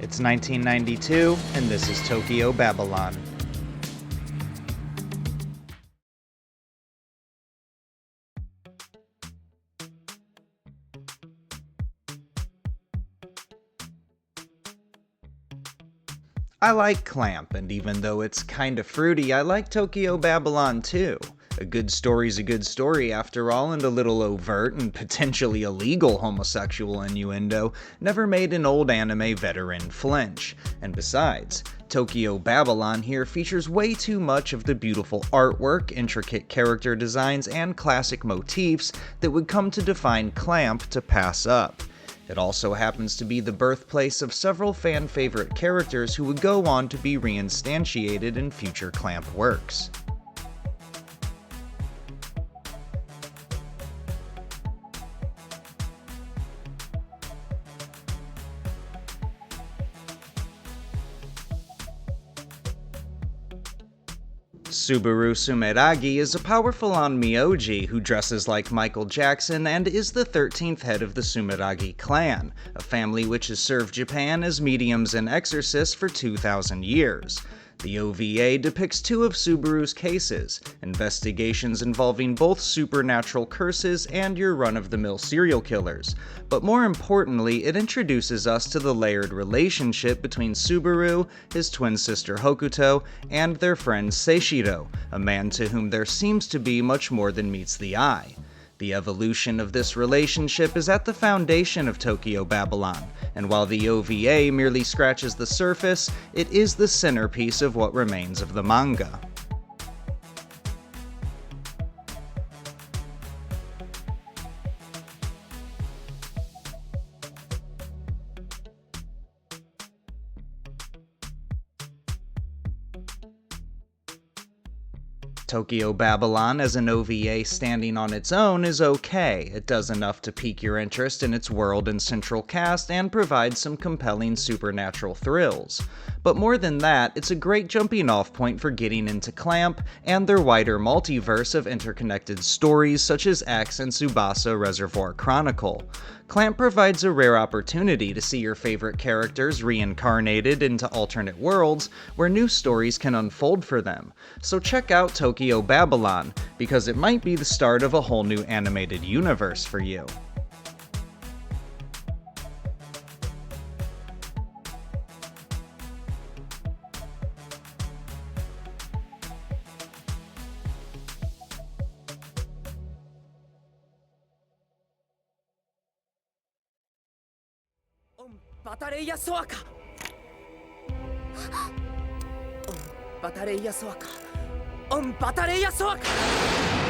It's 1992, and this is Tokyo Babylon. I like Clamp, and even though it's kinda fruity, I like Tokyo Babylon too. A good story's a good story after all, and a little overt and potentially illegal homosexual innuendo never made an old anime veteran flinch. And besides, Tokyo Babylon here features way too much of the beautiful artwork, intricate character designs, and classic motifs that would come to define Clamp to pass up. It also happens to be the birthplace of several fan-favorite characters who would go on to be reinstantiated in future Clamp works. Subaru Sumeragi is a powerful onmyoji who dresses like Michael Jackson and is the 13th head of the Sumeragi clan, a family which has served Japan as mediums and exorcists for 2,000 years. The OVA depicts two of Subaru's cases, investigations involving both supernatural curses and your run-of-the-mill serial killers. But more importantly, it introduces us to the layered relationship between Subaru, his twin sister Hokuto, and their friend Seishiro, a man to whom there seems to be much more than meets the eye. The evolution of this relationship is at the foundation of Tokyo Babylon, and while the OVA merely scratches the surface, it is the centerpiece of what remains of the manga. Tokyo Babylon as an OVA standing on its own is okay. It does enough to pique your interest in its world and central cast and provides some compelling supernatural thrills. But more than that, it's a great jumping off point for getting into Clamp and their wider multiverse of interconnected stories such as X and Tsubasa Reservoir Chronicle. Clamp provides a rare opportunity to see your favorite characters reincarnated into alternate worlds where new stories can unfold for them. So check out Tokyo Babylon, because it might be the start of a whole new animated universe for you. Batareya Soaka! Batareya Soaka! Batareya Soaka!